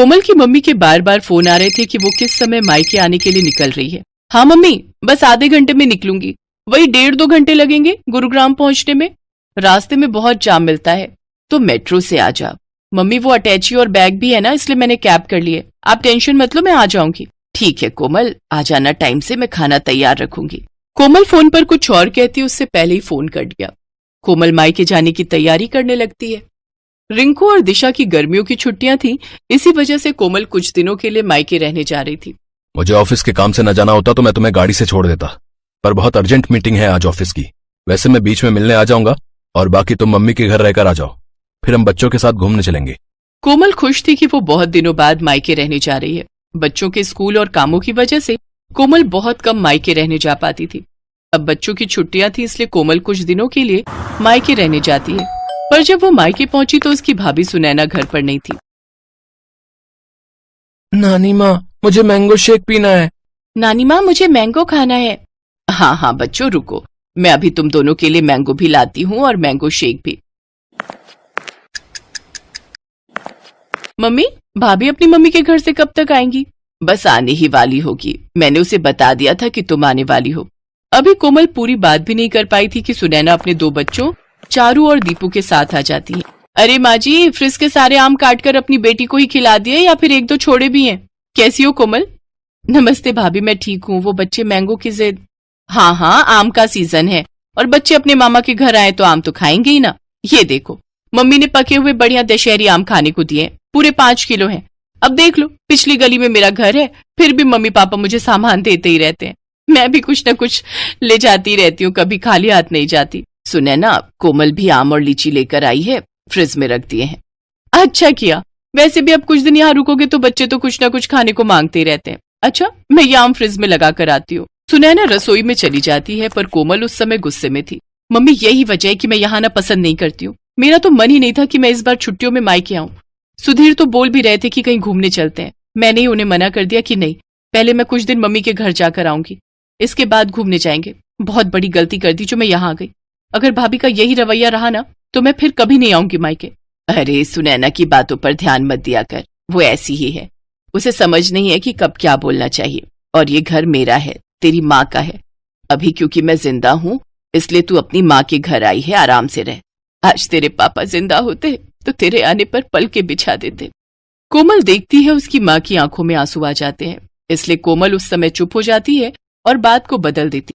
कोमल की मम्मी के बार बार फोन आ रहे थे कि वो किस समय मायके आने के लिए निकल रही है। हाँ मम्मी, बस आधे घंटे में निकलूंगी। वही 1.5-2 घंटे लगेंगे गुरुग्राम पहुंचने में। रास्ते में बहुत जाम मिलता है, तो मेट्रो से आ जा। मम्मी वो अटैची और बैग भी है ना, इसलिए मैंने कैब कर ली है। आप टेंशन मत लो, मैं आ जाऊंगी। ठीक है कोमल, आ जाना टाइम से, मैं खाना तैयार रखूंगी। कोमल फोन पर कुछ और कहती, उससे पहले ही फोन कट गया। कोमल मायके जाने की तैयारी करने लगती है। रिंकू और दिशा की गर्मियों की छुट्टियां थी, इसी वजह से कोमल कुछ दिनों के लिए मायके रहने जा रही थी। मुझे ऑफिस के काम से न जाना होता तो मैं तुम्हें गाड़ी से छोड़ देता, पर बहुत अर्जेंट मीटिंग है आज ऑफिस की। वैसे मैं बीच में मिलने आ जाऊंगा और बाकी तुम मम्मी के घर रहकर आ जाओ, फिर हम बच्चों के साथ घूमने चलेंगे। कोमल खुश थी कि वो बहुत दिनों बाद मायके रहने जा रही है। बच्चों के स्कूल और कामों की वजह से कोमल बहुत कम मायके रहने जा पाती थी। अब बच्चों की छुट्टियां थी, इसलिए कोमल कुछ दिनों के लिए मायके रहने जाती है। पर जब वो मायके पहुंची तो उसकी भाभी सुनैना घर पर नहीं थी। नानी माँ, मुझे मैंगो शेक पीना है। नानी माँ, मुझे मैंगो खाना है। हाँ हाँ बच्चों, रुको, मैं अभी तुम दोनों के लिए मैंगो भी लाती हूँ और मैंगो शेक भी। मम्मी, भाभी अपनी मम्मी के घर से कब तक आएंगी? बस आने ही वाली होगी, मैंने उसे बता दिया था कि तुम आने वाली हो। अभी कोमल पूरी बात भी नहीं कर पाई थी कि सुनैना अपने 2 बच्चों चारू और दीपू के साथ आ जाती है। अरे माँ जी, फ्रिज के सारे आम काटकर अपनी बेटी को ही खिला दिए या फिर 1-2 छोड़े भी हैं? कैसी हो कोमल? नमस्ते भाभी, मैं ठीक हूँ। वो बच्चे मैंगो की जिद। हाँ हाँ, आम का सीजन है और बच्चे अपने मामा के घर आए तो आम तो खाएंगे ही ना। ये देखो, मम्मी ने पके हुए बढ़िया दशहरी आम खाने को दिए, पूरे 5 किलो हैं। अब देख लो, पिछली गली में मेरा घर है, फिर भी मम्मी पापा मुझे सामान देते ही रहते हैं। मैं भी कुछ न कुछ ले जाती रहती हूँ, कभी खाली हाथ नहीं जाती। सुनैना, कोमल भी आम और लीची लेकर आई है, फ्रिज में रख दिए हैं। अच्छा किया, वैसे भी अब कुछ दिन यहाँ रुकोगे तो बच्चे तो कुछ ना कुछ खाने को मांगते ही रहते हैं। अच्छा, मैं ये आम फ्रिज में लगा कर आती हूँ। सुनैना रसोई में चली जाती है, पर कोमल उस समय गुस्से में थी। मम्मी, यही वजह है कि मैं यहाँ आना पसंद नहीं करती हूँ। मेरा तो मन ही नहीं था कि मैं इस बार छुट्टियों में मायके आऊँ। सुधीर तो बोल भी रहे थे कि कहीं घूमने चलते हैं। मैंने ही उन्हें मना कर दिया कि नहीं, पहले मैं कुछ दिन मम्मी के घर जाकर आऊंगी, इसके बाद घूमने जाएंगे। बहुत बड़ी गलती कर दी जो मैं यहाँ आ गई। अगर भाभी का यही रवैया रहा ना तो मैं फिर कभी नहीं आऊंगी मायके। अरे सुनैना की बातों पर ध्यान मत दिया कर, वो ऐसी ही है। उसे समझ नहीं है कि कब क्या बोलना चाहिए। और ये घर मेरा है, तेरी माँ का है। अभी क्योंकि मैं जिंदा हूँ इसलिए तू अपनी माँ के घर आई है, आराम से रह। आज तेरे पापा जिंदा होते तो तेरे आने पर पलके बिछा देते। कोमल देखती है उसकी माँ की आंखों में आंसू आ जाते हैं, इसलिए कोमल उस समय चुप हो जाती है और बात को बदल देती।